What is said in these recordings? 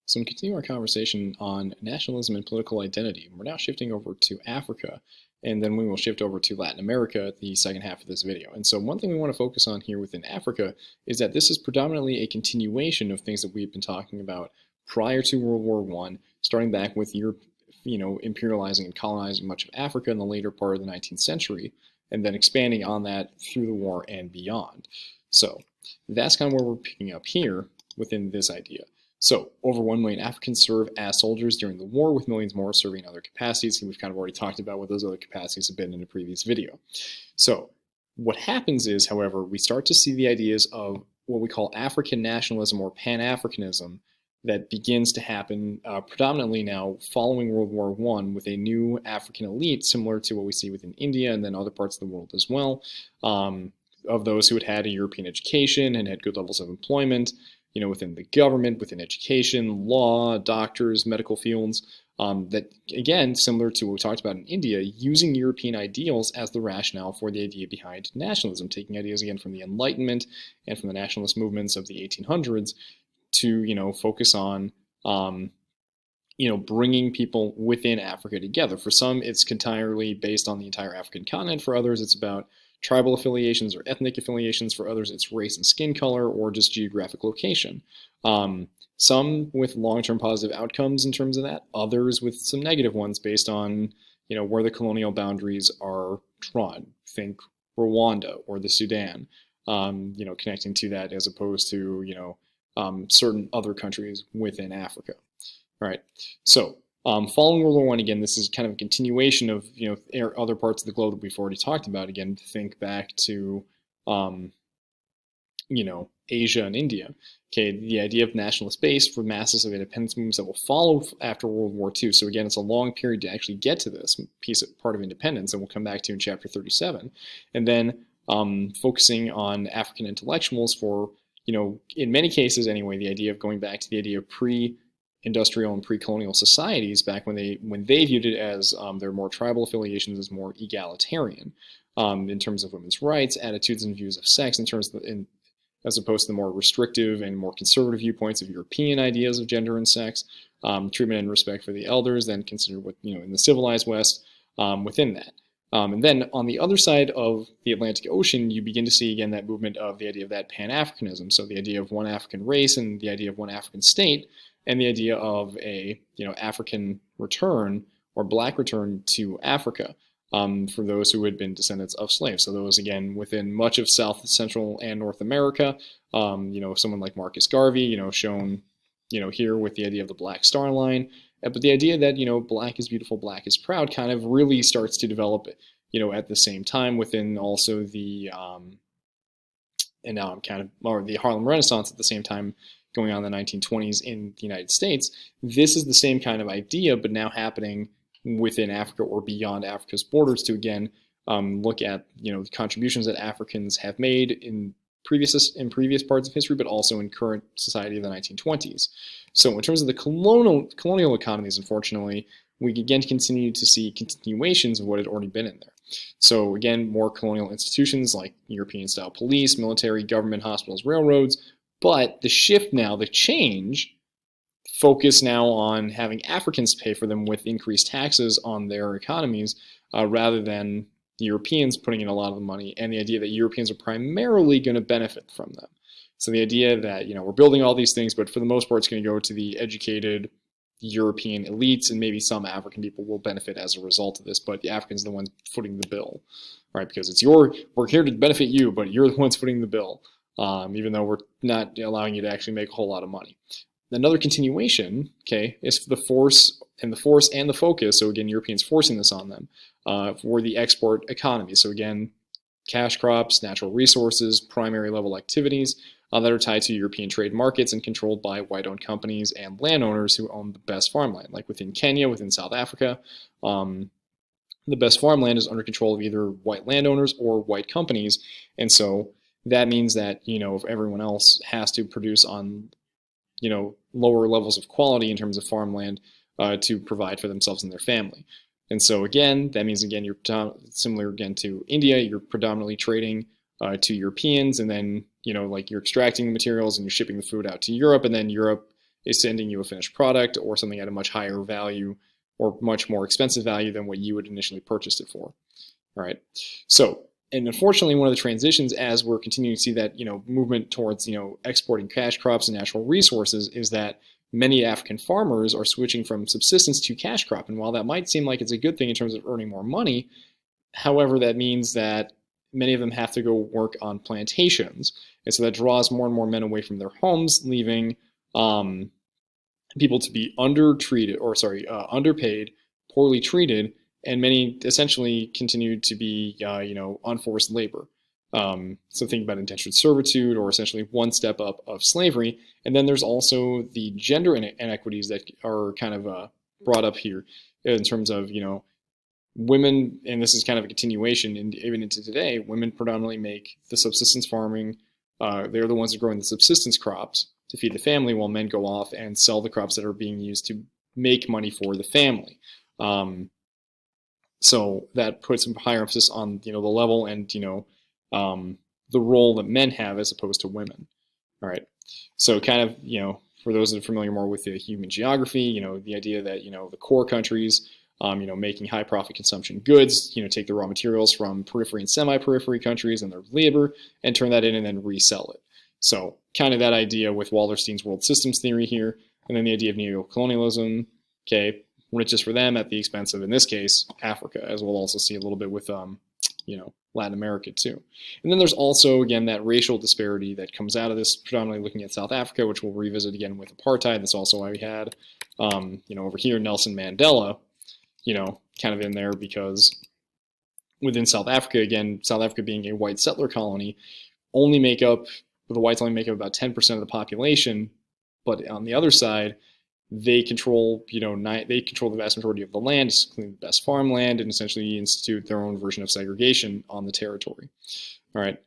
So, in continuing our conversation on nationalism and political identity, we're now shifting over to Africa, and then we will shift over to Latin America the second half of this video. And so, one thing we want to focus on here within Africa is that this is predominantly a continuation of things that we've been talking about prior to World War I, starting back with Europe, imperializing and colonizing much of Africa in the later part of the 19th century, and then expanding on that through the war and beyond. So, that's kind of where we're picking up here within this idea. So, over 1 million Africans serve as soldiers during the war, with millions more serving in other capacities. And we've kind of already talked about what those other capacities have been in a previous video. So, what happens is, however, we start to see the ideas of what we call African nationalism or Pan-Africanism that begins to happen predominantly now following World War I with a new African elite, similar to what we see within India and then other parts of the world as well, of those who had had a European education and had good levels of employment, within the government, within education, law, doctors, medical fields, that, again, similar to what we talked about in India, using European ideals as the rationale for the idea behind nationalism, taking ideas, again, from the Enlightenment and from the nationalist movements of the 1800s to, focus on, bringing people within Africa together. For some, it's entirely based on the entire African continent. For others, it's about tribal affiliations or ethnic affiliations. For others, it's race and skin color or just geographic location. Some with long-term positive outcomes in terms of that, others with some negative ones based on, where the colonial boundaries are drawn. Think Rwanda or the Sudan, connecting to that as opposed to, certain other countries within Africa. All right, so following World War I, again, this is kind of a continuation of other parts of the globe that we've already talked about. Again, think back to Asia and India. Okay, the idea of nationalist base for masses of independence movements that will follow after World War II. So again, it's a long period to actually get to this part of independence, and we'll come back to in chapter 37. And then focusing on African intellectuals for in many cases anyway, the idea of going back to the idea of pre-industrial and pre-colonial societies back when they viewed it as their more tribal affiliations as more egalitarian in terms of women's rights, attitudes and views of sex, as opposed to the more restrictive and more conservative viewpoints of European ideas of gender and sex, treatment and respect for the elders, then considered what in the civilized West within that. And then on the other side of the Atlantic Ocean, you begin to see again that movement of the idea of that Pan-Africanism, so the idea of one African race and the idea of one African state, and the idea of a African return or black return to Africa for those who had been descendants of slaves. So those, again, within much of South, Central, and North America, someone like Marcus Garvey, shown here with the idea of the Black Star Line. But the idea that, black is beautiful, black is proud kind of really starts to develop, at the same time within also the, and now I'm or the Harlem Renaissance at the same time going on in the 1920s in the United States. This is the same kind of idea, but now happening within Africa or beyond Africa's borders to, again, look at, the contributions that Africans have made in previous parts of history, but also in current society of the 1920s. So in terms of the colonial economies, unfortunately, we again continue to see continuations of what had already been in there. So again, more colonial institutions like European-style police, military, government, hospitals, railroads, but the shift now, the change, focus now on having Africans pay for them with increased taxes on their economies rather than Europeans putting in a lot of the money, and the idea that Europeans are primarily going to benefit from them. So the idea that, we're building all these things, but for the most part, it's going to go to the educated European elites, and maybe some African people will benefit as a result of this, but the Africans are the ones footing the bill, right? Because we're here to benefit you, but you're the ones footing the bill, even though we're not allowing you to actually make a whole lot of money. Another continuation, okay, is the force and the focus, so again, Europeans forcing this on them, for the export economy. So again, cash crops, natural resources, primary level activities that are tied to European trade markets and controlled by white-owned companies and landowners who own the best farmland. Like within Kenya, within South Africa, the best farmland is under control of either white landowners or white companies. And so that means that, if everyone else has to produce on lower levels of quality in terms of farmland to provide for themselves and their family. And so again, that means again, you're similar again to India, you're predominantly trading to Europeans, and then, like you're extracting the materials and you're shipping the food out to Europe, and then Europe is sending you a finished product or something at a much higher value or much more expensive value than what you had initially purchased it for. All right. So, and unfortunately, one of the transitions as we're continuing to see that, movement towards, exporting cash crops and natural resources is that many African farmers are switching from subsistence to cash crop. And while that might seem like it's a good thing in terms of earning more money, however, that means that many of them have to go work on plantations. And so that draws more and more men away from their homes, leaving people to be underpaid, poorly treated, and many essentially continue to be, unforced labor. So think about indentured servitude, or essentially one step up of slavery. And then there's also the gender inequities that are kind of brought up here in terms of, women, and this is kind of a continuation even into today, women predominantly make the subsistence farming. They're the ones that are growing the subsistence crops to feed the family, while men go off and sell the crops that are being used to make money for the family. So that puts a higher emphasis on, the level and, the role that men have as opposed to women. All right. So kind of, for those that are familiar more with the human geography, the idea that, the core countries, making high profit consumption goods, take the raw materials from periphery and semi-periphery countries and their labor and turn that in and then resell it. So kind of that idea with Wallerstein's world systems theory here, and then the idea of neo-colonialism, okay, riches for them at the expense of, in this case, Africa, as we'll also see a little bit with, Latin America too. And then there's also, again, that racial disparity that comes out of this, predominantly looking at South Africa, which we'll revisit again with apartheid. That's also why we had, over here, Nelson Mandela, kind of in there, because within South Africa, again, South Africa being a white settler colony, the whites only make up about 10% of the population, but on the other side, they control, they control the vast majority of the land, including the best farmland, and essentially institute their own version of segregation on the territory. All right.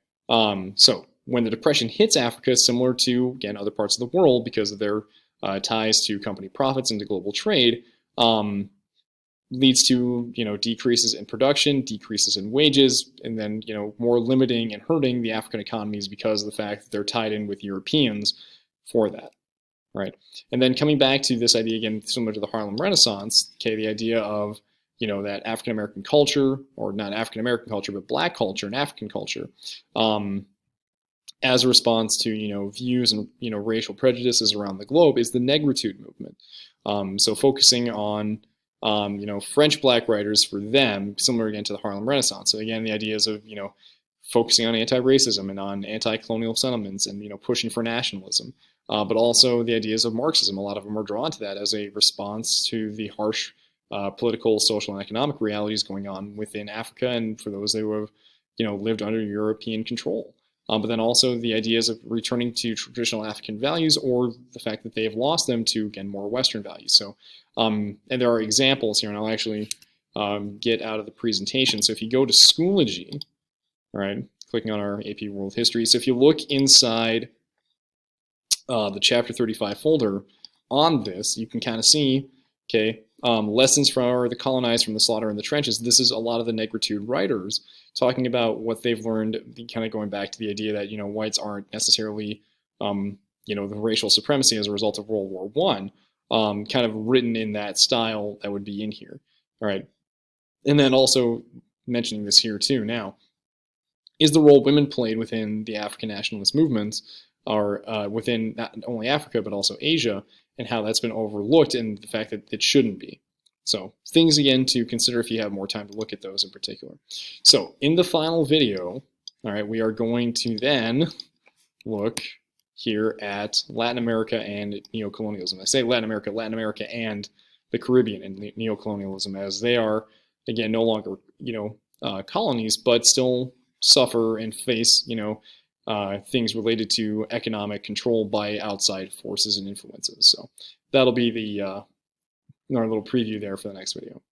So when the Depression hits Africa, similar to, again, other parts of the world, because of their ties to company profits and to global trade, leads to, decreases in production, decreases in wages, and then, more limiting and hurting the African economies because of the fact that they're tied in with Europeans for that. Right. And then coming back to this idea, again, similar to the Harlem Renaissance, okay, the idea of, that African-American culture, or not African-American culture, but Black culture and African culture, as a response to, views and, racial prejudices around the globe, is the negritude movement. So focusing on, French Black writers, for them, similar again to the Harlem Renaissance. So again, the ideas of, focusing on anti-racism and on anti-colonial sentiments and, pushing for nationalism. But also the ideas of Marxism. A lot of them are drawn to that as a response to the harsh political, social, and economic realities going on within Africa, and for those who have, lived under European control. But then also the ideas of returning to traditional African values, or the fact that they have lost them to, again, more Western values. So, and there are examples here, and I'll actually get out of the presentation. So if you go to Schoology, all right, clicking on our AP World History. So if you look inside the Chapter 35 folder on this, you can kind of see, okay, lessons for the colonized from the slaughter in the trenches. This is a lot of the negritude writers talking about what they've learned, kind of going back to the idea that, whites aren't necessarily, the racial supremacy as a result of World War I, kind of written in that style that would be in here. All right. And then also mentioning this here too now, is the role women played within the African nationalist movements, or within not only Africa, but also Asia, and how that's been overlooked, and the fact that it shouldn't be. So things, again, to consider if you have more time to look at those in particular. So in the final video, all right, we are going to then look here at Latin America and neocolonialism. I say Latin America and the Caribbean and neocolonialism, as they are, again, no longer, colonies, but still suffer and face, things related to economic control by outside forces and influences. So that'll be the our little preview there for the next video.